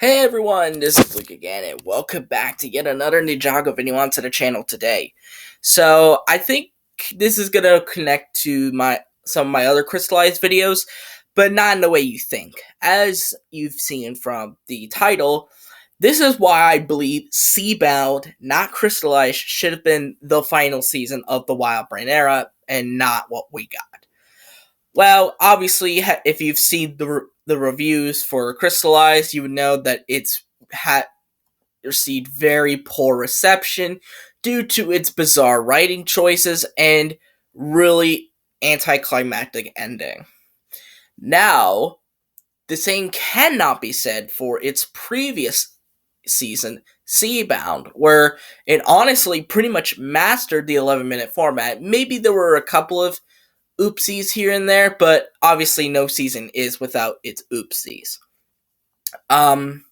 Hey everyone, this is Luke again, and welcome back to yet another Ninjago video onto the channel today. So, I think this is gonna connect to some of my other Crystalized videos, but not in the way you think. As you've seen from the title, this is why I believe Seabound, not Crystalized, should have been the final season of the Wildbrain Era, and not what we got. Well, obviously, if you've seen the reviews for Crystalized, you would know that it's had received very poor reception due to its bizarre writing choices and really anticlimactic ending. Now, the same cannot be said for its previous season, Seabound, where it honestly pretty much mastered the 11-minute format. Maybe there were a couple of oopsies here and there, but obviously no season is without its oopsies. Um,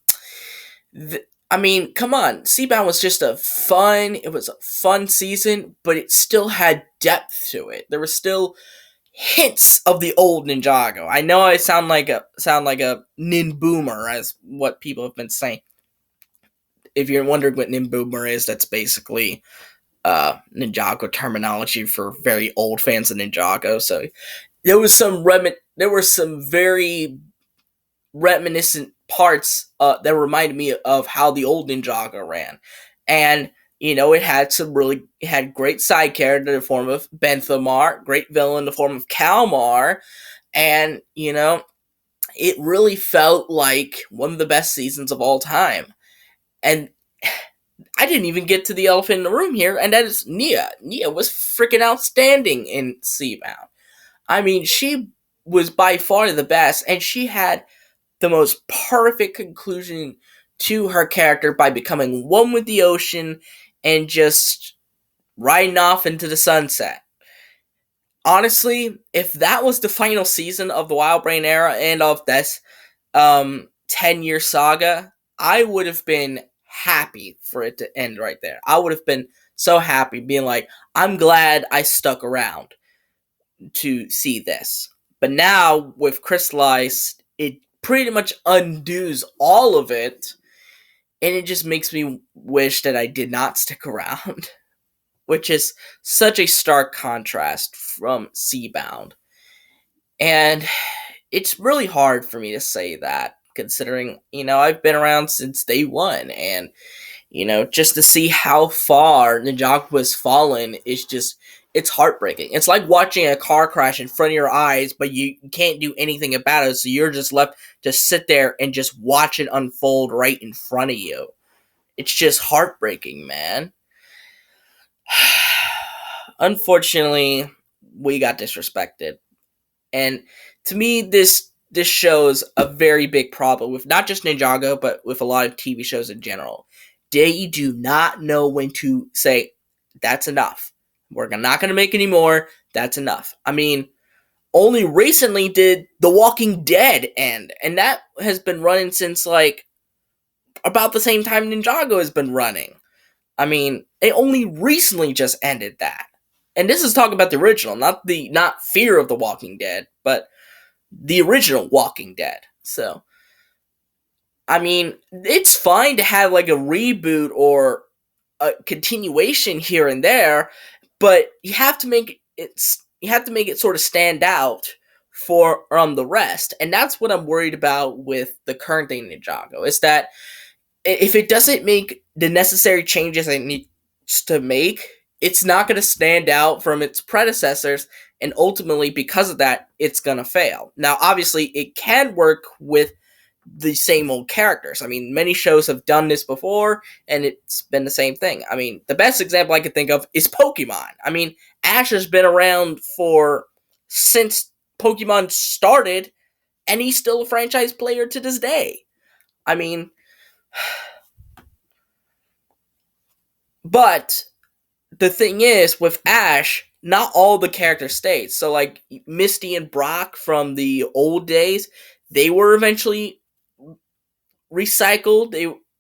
I mean, come on, Seabound was just it was a fun season, but it still had depth to it. There were still hints of the old Ninjago. I know I sound like a nin boomer, as what people have been saying. If you're wondering what nin boomer is, that's basically Ninjago terminology for very old fans of Ninjago. So there were some very reminiscent parts that reminded me of how the old Ninjago ran, and it had great side character in the form of Benthamar, great villain in the form of Kalmar, and it really felt like one of the best seasons of all time. And I didn't even get to the elephant in the room here, and that is Nia. Nia was freaking outstanding in Seabound. I mean, she was by far the best, and she had the most perfect conclusion to her character by becoming one with the ocean and just riding off into the sunset. Honestly, if that was the final season of the Wildbrain Era and of this 10-year saga, I would have been happy for it to end right there. I would have been so happy, being like, I'm glad I stuck around to see this. But now, with Crystalized, it pretty much undoes all of it, and it just makes me wish that I did not stick around, which is such a stark contrast from Seabound. And it's really hard for me to say that, considering, I've been around since day one, and, just to see how far Ninjago has fallen is just, it's heartbreaking. It's like watching a car crash in front of your eyes, but you can't do anything about it, so you're just left to sit there and just watch it unfold right in front of you. It's just heartbreaking, man. Unfortunately, we got disrespected. And to me, this shows a very big problem with not just Ninjago, but with a lot of TV shows in general. They do not know when to say, that's enough. We're not going to make any more. That's enough. I mean, only recently did The Walking Dead end, and that has been running since, like, about the same time Ninjago has been running. I mean, it only recently just ended that. And this is talking about the original, not Fear of the Walking Dead, but the original Walking Dead. So, I mean, it's fine to have like a reboot or a continuation here and there, but you have to make it sort of stand out for the rest. And that's what I'm worried about with the current day Ninjago, is that if it doesn't make the necessary changes it needs to make, it's not going to stand out from its predecessors, and ultimately, because of that, it's going to fail. Now, obviously, it can work with the same old characters. I mean, many shows have done this before, and it's been the same thing. I mean, the best example I can think of is Pokemon. I mean, Ash has been around since Pokemon started, and he's still a franchise player to this day. I mean, but the thing is, with Ash, not all the characters stayed. So, like, Misty and Brock from the old days, they were eventually recycled,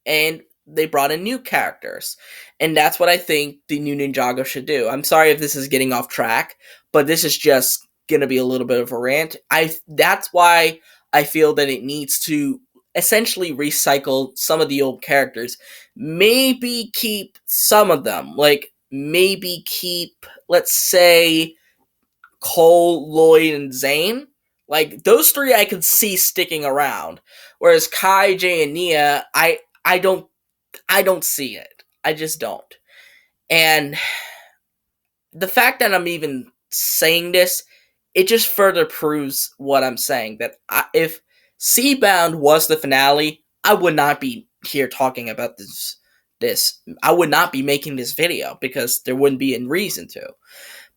and they brought in new characters. And that's what I think the new Ninjago should do. I'm sorry if this is getting off track, but this is just gonna be a little bit of a rant. That's why I feel that it needs to essentially recycle some of the old characters. Maybe keep some of them. Like, maybe keep, let's say, Cole, Lloyd, and Zane. Like, those three I could see sticking around. Whereas Kai, Jay, and Nia, I don't see it. I just don't. And the fact that I'm even saying this, it just further proves what I'm saying. That if Seabound was the finale, I would not be here talking about this. I would not be making this video because there wouldn't be a reason to.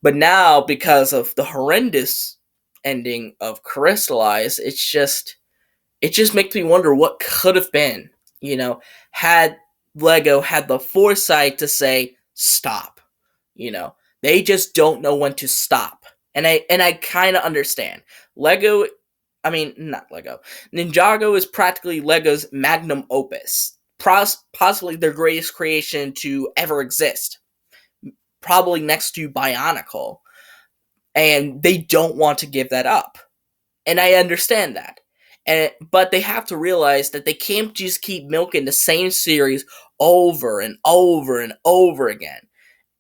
But now, because of the horrendous ending of Crystalized, it just makes me wonder what could have been. Had Lego had the foresight to say stop. You know, they just don't know when to stop. And I kind of understand. Not Lego. Ninjago is practically Lego's magnum opus. Possibly their greatest creation to ever exist. Probably next to Bionicle. And they don't want to give that up. And I understand that. But they have to realize that they can't just keep milking the same series over and over and over again.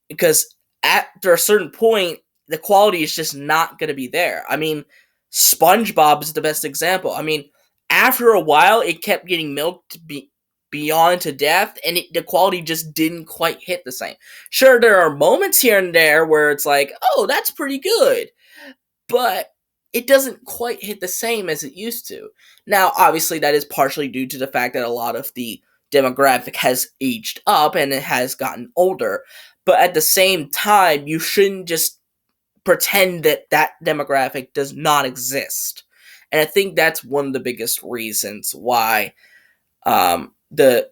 Because after a certain point, the quality is just not going to be there. I mean, SpongeBob is the best example. I mean, after a while, it kept getting milked beyond to death, and the quality just didn't quite hit the same. Sure, there are moments here and there where it's like, oh, that's pretty good. But it doesn't quite hit the same as it used to. Now, obviously, that is partially due to the fact that a lot of the demographic has aged up and it has gotten older. But at the same time, you shouldn't just pretend that that demographic does not exist. And I think that's one of the biggest reasons why the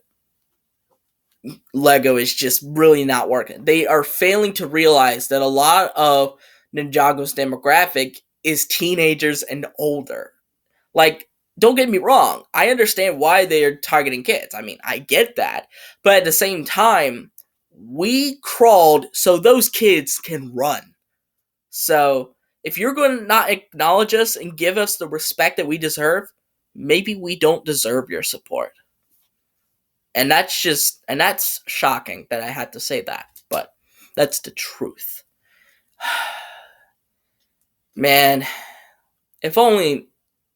Lego is just really not working. They are failing to realize that a lot of Ninjago's demographic is teenagers and older. Like, don't get me wrong, I understand why they are targeting kids. I mean, I get that. But at the same time, we crawled so those kids can run. So, if you're going to not acknowledge us and give us the respect that we deserve, maybe we don't deserve your support. And that's shocking that I had to say that, but that's the truth. Man, if only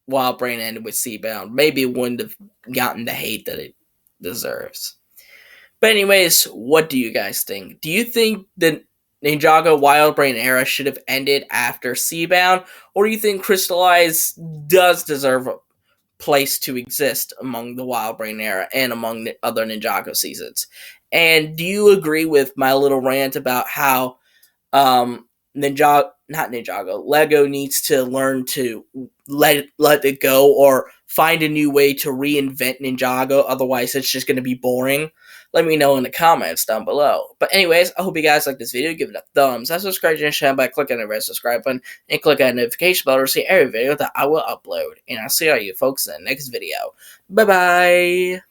Wildbrain ended with Seabound, maybe it wouldn't have gotten the hate that it deserves. But anyways, what do you guys think? Do you think the Ninjago Wildbrain era should have ended after Seabound, or do you think Crystalized does deserve a place to exist among the Wildbrain era and among the other Ninjago seasons? And do you agree with my little rant about how Lego needs to learn to let it go or find a new way to reinvent Ninjago, otherwise it's just going to be boring? Let me know in the comments down below. But anyways, I hope you guys like this video. Give it a thumbs up, subscribe to the channel by clicking the red subscribe button, and click on the notification bell to see every video that I will upload. And I'll see all you folks in the next video. Bye bye!